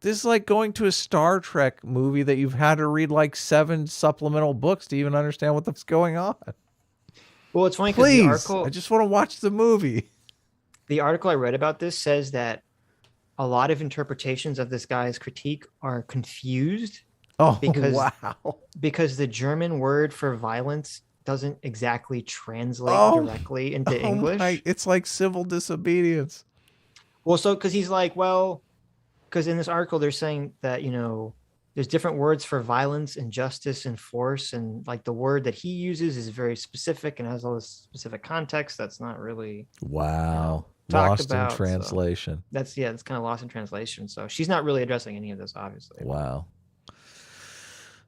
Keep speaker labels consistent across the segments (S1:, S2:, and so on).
S1: This is like going to a Star Trek movie that you've had to read like 7 supplemental books to even understand what's going on.
S2: Well, it's funny because
S1: I just want to watch the movie.
S2: The article I read about this says that a lot of interpretations of this guy's critique are confused.
S1: Oh,
S2: because the German word for violence doesn't exactly translate directly into English.
S1: It's like civil disobedience.
S2: Well, so because he's like, well, because in this article they're saying that, you know, there's different words for violence, injustice, and force, and like the word that he uses is very specific and has all this specific context that's not really
S1: lost in translation.
S2: So that's kind of lost in translation. So she's not really addressing any of this, obviously.
S1: Wow.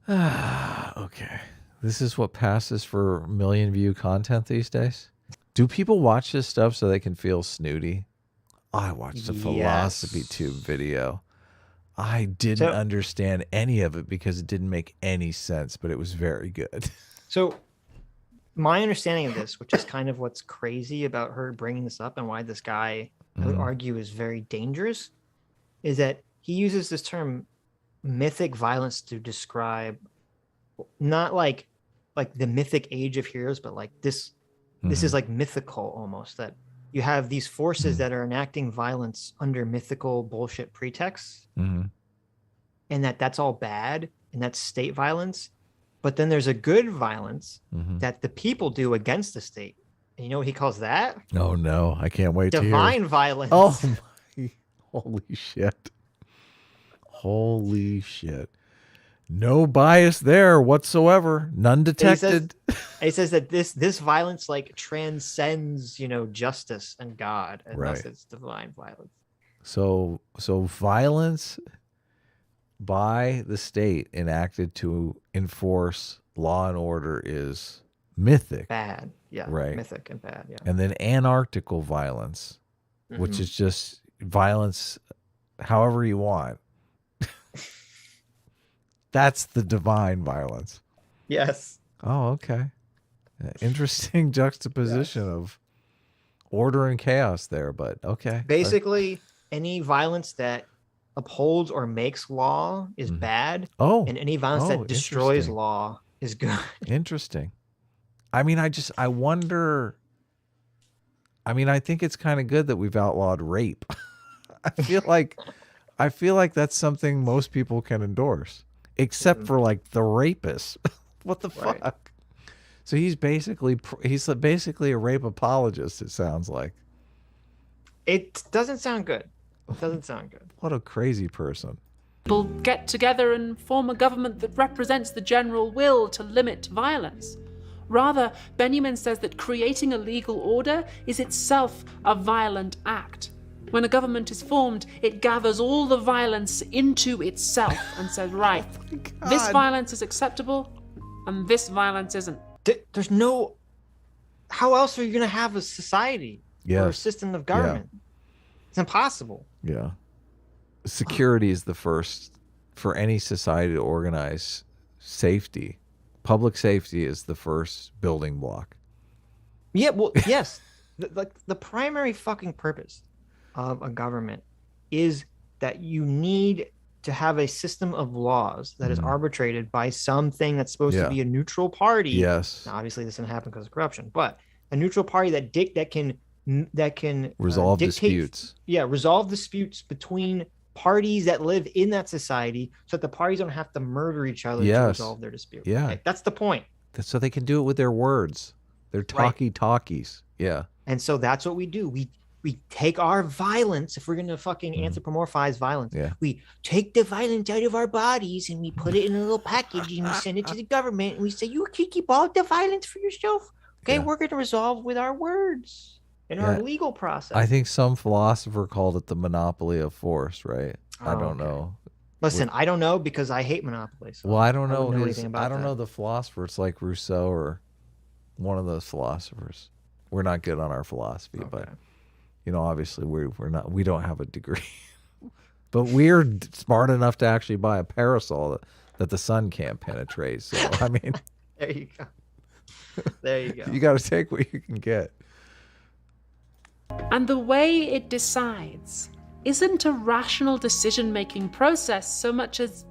S1: Okay. This is what passes for million view content these days. Do people watch this stuff so they can feel snooty? I watched a Philosophy Tube video. I didn't understand any of it because it didn't make any sense, but it was very good.
S2: So my understanding of this, which is kind of what's crazy about her bringing this up and why this guy, I would argue, is very dangerous, is that he uses this term mythic violence to describe not like the mythic age of heroes, but like this is like mythical almost, that you have these forces that are enacting violence under mythical bullshit pretexts, and that's all bad, and that's state violence. But then there's a good violence that the people do against the state. And you know what he calls that?
S1: Oh no, I can't wait to hear.
S2: Divine violence.
S1: Oh my, holy shit. Holy shit. No bias there whatsoever. None detected.
S2: He says that this violence like transcends, you know, justice and God, and thus it's divine violence.
S1: So violence by the state enacted to enforce law and order is mythic.
S2: Bad. Yeah.
S1: Right.
S2: Mythic and bad. Yeah.
S1: And then anarchical violence, which is just violence however you want. That's the divine violence.
S2: Yes.
S1: Oh, okay. Interesting juxtaposition of order and chaos there, but okay.
S2: Basically, any violence that upholds or makes law is bad.
S1: Oh.
S2: And any violence that destroys law is good.
S1: Interesting. I mean, I wonder. I mean, I think it's kind of good that we've outlawed rape. I feel like that's something most people can endorse. Except for like the rapist. What the fuck? So he's basically a rape apologist, it sounds like.
S2: It doesn't sound good. It doesn't sound good.
S1: What a crazy person.
S3: People get together and form a government that represents the general will to limit violence. Rather, Benjamin says that creating a legal order is itself a violent act. When a government is formed, it gathers all the violence into itself and says, right, this violence is acceptable and this violence isn't.
S2: There's no... How else are you going to have a society or a system of government? Yeah. It's impossible.
S1: Yeah. Security is the first, for any society to organize safety. Public safety is the first building block.
S2: Yeah, well, yes. The primary fucking purpose of a government is that you need to have a system of laws that is arbitrated by something that's supposed to be a neutral party.
S1: Yes.
S2: Now, obviously, this didn't happen because of corruption, but a neutral party that can
S1: resolve disputes.
S2: Yeah, resolve disputes between parties that live in that society, so that the parties don't have to murder each other to resolve their dispute.
S1: Yeah,
S2: okay, that's the point.
S1: So they can do it with their words. They're talkies. Yeah.
S2: And so that's what we do. We take our violence, if we're going to fucking anthropomorphize violence, we take the violence out of our bodies and we put it in a little package and we send it to the government and we say, you can keep all the violence for yourself. Okay, we're going to resolve with our words in our legal process.
S1: I think some philosopher called it the monopoly of force, right? I don't know.
S2: Listen, I don't know because I hate monopoly. So
S1: well, I don't know I don't know the philosopher. It's like Rousseau or one of those philosophers. We're not good on our philosophy, but... You know, obviously we don't have a degree, but we're smart enough to actually buy a parasol that the sun can't penetrate. So, I mean,
S2: there you go. There you go.
S1: You got to take what you can get.
S3: And the way it decides isn't a rational decision-making process so much as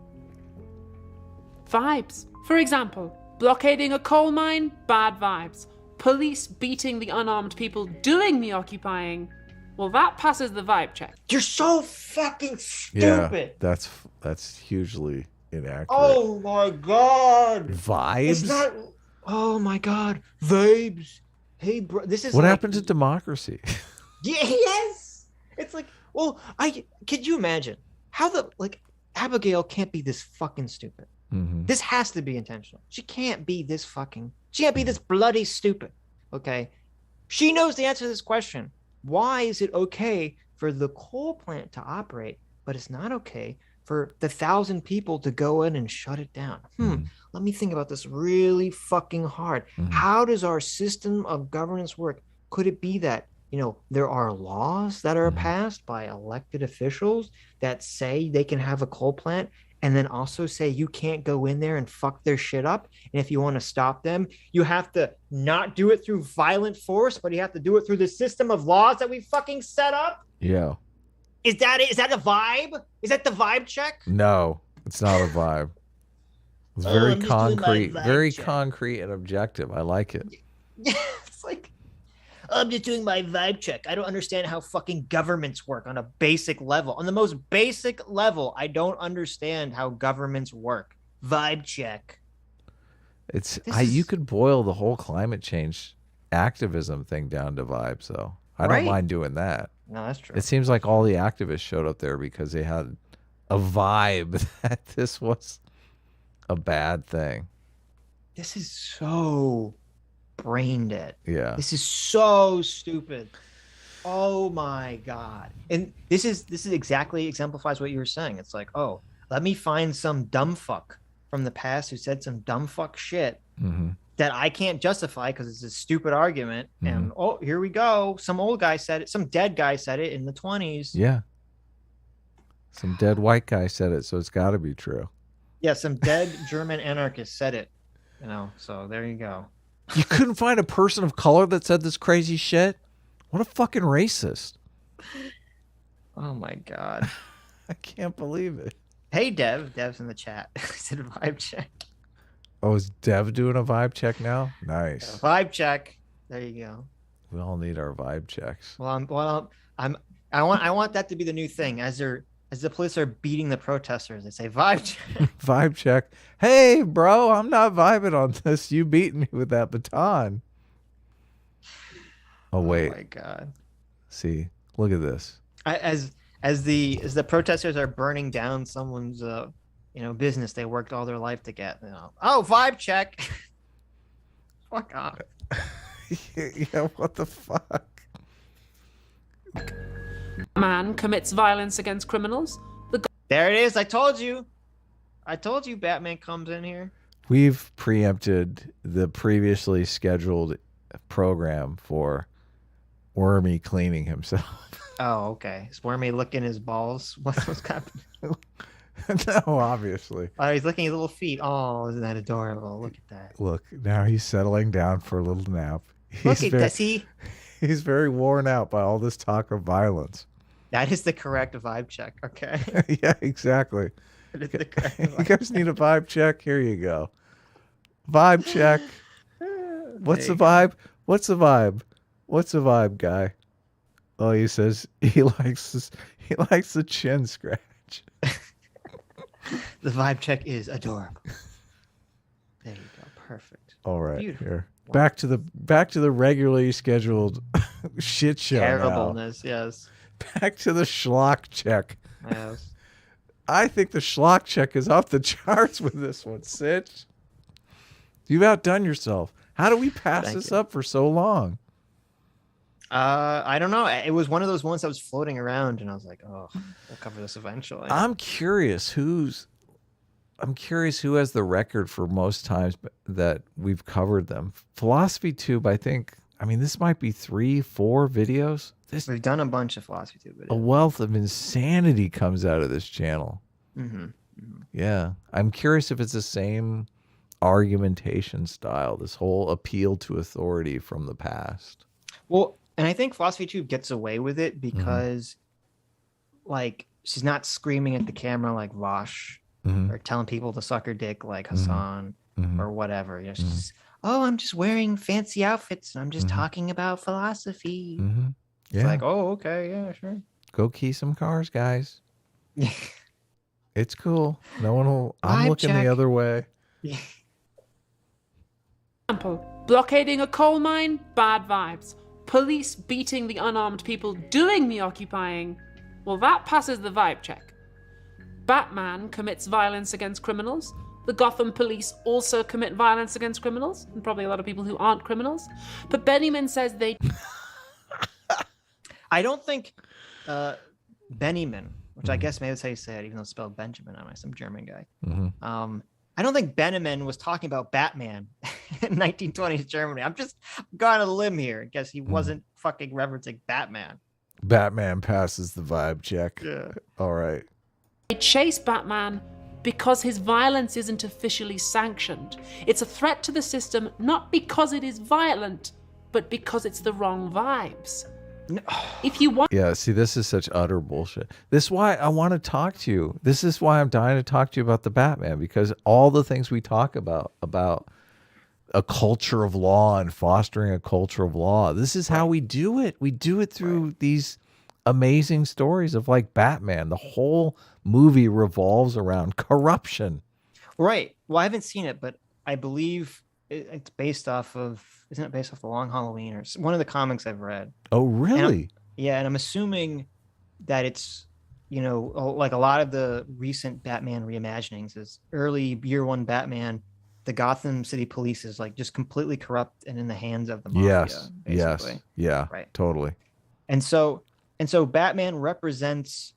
S3: vibes. For example, blockading a coal mine, bad vibes. Police beating the unarmed people doing the occupying, well, that passes the vibe check.
S2: You're so fucking stupid.
S1: Yeah, that's hugely inaccurate.
S2: Oh my god.
S1: Vibes?
S2: It's not. Oh my god. Vibes. Hey, bro. This is
S1: what
S2: like,
S1: happened to democracy?
S2: Yes. It's like, well, could you imagine how Abigail can't be this fucking stupid.
S1: Mm-hmm.
S2: This has to be intentional. She can't be this bloody stupid. Okay. She knows the answer to this question. Why is it okay for the coal plant to operate, but it's not okay for the 1,000 people to go in and shut it down? Let me think about this really fucking hard. How does our system of governance work? Could it be that, there are laws that are passed by elected officials that say they can have a coal plant, and then also say you can't go in there and fuck their shit up? And if you want to stop them, you have to not do it through violent force, but you have to do it through the system of laws that we fucking set up?
S1: Yeah.
S2: Is that it? Is that a vibe? Is that the vibe check?
S1: No, it's not a vibe. It's very concrete and objective. I like it.
S2: Yeah, it's like, I'm just doing my vibe check. I don't understand how fucking governments work on a basic level. On the most basic level, I don't understand how governments work. Vibe check.
S1: You could boil the whole climate change activism thing down to vibes, though. I don't mind doing that.
S2: No, that's true.
S1: It seems like all the activists showed up there because they had a vibe that this was a bad thing.
S2: This is so brain dead.
S1: Yeah.
S2: This is so stupid. Oh my god. And this exactly exemplifies what you were saying. It's like, oh, let me find some dumb fuck from the past who said some dumb fuck shit that I can't justify because it's a stupid argument. And oh, here we go. Some old guy said it. Some dead guy said it in the 1920s.
S1: Yeah. Some dead white guy said it, so it's got to be true.
S2: Yeah, some dead German anarchist said it. So there you go.
S1: You couldn't find a person of color that said this crazy shit? What a fucking racist.
S2: Oh my god.
S1: I can't believe it.
S2: Hey, Dev. Dev's in the chat. I said vibe check.
S1: Oh, is Dev doing a vibe check now? Nice.
S2: Vibe check. There you go.
S1: We all need our vibe checks.
S2: I want that to be the new thing. As the police are beating the protesters, they say vibe check.
S1: Vibe check. Hey, bro, I'm not vibing on this. You beat me with that baton. Oh wait.
S2: Oh my god.
S1: See, look at this.
S2: As the protesters are burning down someone's business they worked all their life to get. Oh, vibe check. Fuck off.
S1: Yeah, what the fuck?
S3: Man commits violence against criminals.
S2: There it is. I told you. Batman comes in here.
S1: We've preempted the previously scheduled program for Wormy cleaning himself.
S2: Oh, okay. Is Wormy licking his balls? What's happening?
S1: No, obviously.
S2: Oh, he's licking his little feet. Oh, isn't that adorable? Look at that.
S1: Look, now he's settling down for a little nap.
S2: Look at that. See?
S1: He's very worn out by all this talk of violence.
S2: That is the correct vibe check. Okay.
S1: Yeah, exactly.
S2: That is the correct
S1: You guys need a vibe check? Here you go. Vibe check. What's the vibe? What's the vibe? What's the vibe, guy? Oh, he says he likes the chin scratch.
S2: The vibe check is adorable. There you go. Perfect.
S1: All right.
S2: Beautiful.
S1: Here. Back to the regularly scheduled shit show.
S2: Terribleness, now. Yes.
S1: Back to the schlock check.
S2: Yes.
S1: I think the schlock check is off the charts with this one, Sitch. You've outdone yourself. How do we pass this up for so long?
S2: I don't know. It was one of those ones that was floating around, and I was like, "Oh, we'll cover this eventually."
S1: I'm curious who has the record for most times that we've covered them. Philosophy Tube, I think. I mean, this might be 3-4 videos.
S2: We've done a bunch of Philosophy Tube videos.
S1: A wealth of insanity comes out of this channel. Yeah, I'm curious if it's the same argumentation style. This whole appeal to authority from the past.
S2: Well. And I think Philosophy Tube gets away with it because like she's not screaming at the camera like Vosh
S1: Mhm.
S2: or telling people to suck her dick like
S1: Mhm.
S2: Hassan
S1: Mhm.
S2: or whatever. You know, she's
S1: Mhm.
S2: just, oh, I'm just wearing fancy outfits and I'm just
S1: Mhm.
S2: talking about philosophy.
S1: Mhm.
S2: It's
S1: Yeah.
S2: like, oh, okay, yeah, sure.
S1: Go key some cars, guys. It's cool. No one will. I'm
S2: Vibe
S1: looking the
S2: check.
S1: other way.
S3: Example, blockading a coal mine, bad vibes. Police beating the unarmed people doing the occupying, well, that passes the vibe check. Batman commits violence against criminals. The Gotham police also commit violence against criminals, and probably a lot of people who aren't criminals. But Benjamin says they...
S2: I don't think Benjamin, which I
S1: Mhm.
S2: guess maybe that's how you say it, even though it's spelled Benjamin. I'm some German guy.
S1: Mhm.
S2: I don't think Benjamin was talking about Batman in 1920s Germany. I'm just going on a limb here. I guess he wasn't fucking referencing Batman.
S1: Batman passes the vibe check.
S2: Yeah.
S1: All right.
S3: They chase Batman because his violence isn't officially sanctioned. It's a threat to the system not because it is violent, but because it's the wrong vibes.
S2: No.
S3: If you want...
S1: Yeah, see, this is such utter bullshit. This is why I want to talk to you. This is why I'm dying to talk to you about the Batman, because all the things we talk about a culture of law and fostering a culture of law, this is how we do it. We do it through these amazing stories of like Batman. The whole movie revolves around corruption.
S2: Right. Well, I haven't seen it, but I believe it's based off of, isn't it based off The Long Halloween or one of the comics I've read?
S1: Oh, really?
S2: Yeah, and I'm assuming that it's, like a lot of the recent Batman reimaginings is early year one Batman, the Gotham City police is like just completely corrupt and in the hands of the mafia,
S1: Yes.
S2: basically.
S1: Yes. Yeah.
S2: Right.
S1: Totally.
S2: And so Batman represents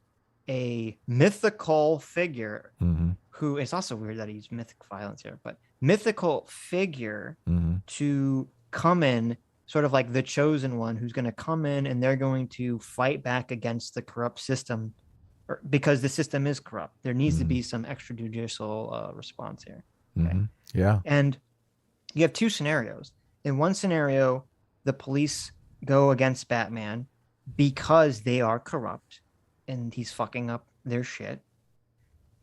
S2: a mythical figure
S1: Mm-hmm.
S2: who, it's also weird that he used mythic violence here, but mythical figure
S1: Mm-hmm.
S2: to come in, sort of like the chosen one who's going to come in and they're going to fight back against the corrupt system because the system is corrupt. There needs to be some extrajudicial response here. Okay.
S1: Mm-hmm. Yeah.
S2: And you have two scenarios. In one scenario, the police go against Batman because they are corrupt and he's fucking up their shit.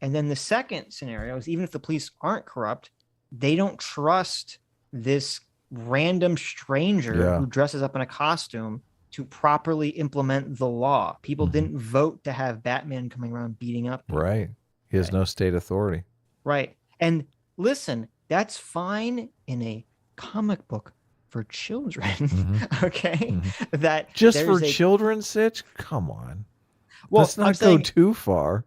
S2: And then the second scenario is, even if the police aren't corrupt, they don't trust this random stranger who dresses up in a costume to properly implement the law. People didn't vote to have Batman coming around beating up people.
S1: Right. He has no state authority.
S2: Right. And listen, that's fine in a comic book for children. Okay. That
S1: just for children, Sitch? Come on.
S2: Well,
S1: let's not go too far.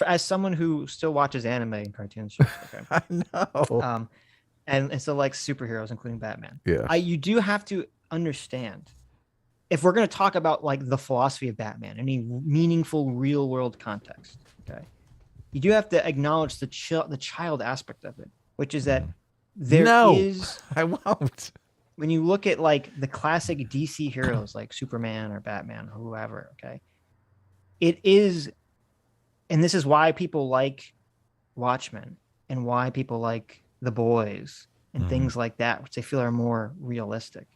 S2: As someone who still watches anime and cartoons, okay.
S1: I know.
S2: And so like superheroes, including Batman.
S1: Yeah.
S2: You do have to understand, if we're going to talk about like the philosophy of Batman, any meaningful real world context, okay, you do have to acknowledge the child aspect of it, which is that there is.
S1: I won't.
S2: When you look at like the classic DC heroes like Superman or Batman or whoever, okay, it is, and this is why people like Watchmen and why people like The Boys and things like that, which they feel are more realistic.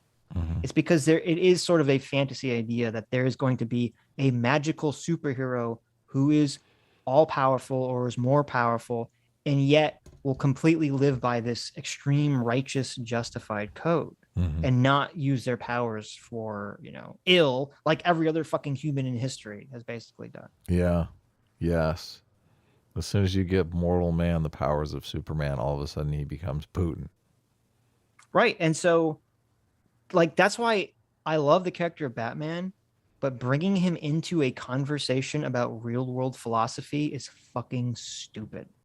S2: It's because it is sort of a fantasy idea that there is going to be a magical superhero who is all powerful or is more powerful, and yet will completely live by this extreme righteous justified code and not use their powers for, ill, like every other fucking human in history has basically done.
S1: Yeah. Yes. As soon as you get mortal man the powers of Superman, all of a sudden he becomes Putin.
S2: Right. And so, like, that's why I love the character of Batman, but bringing him into a conversation about real world philosophy is fucking stupid.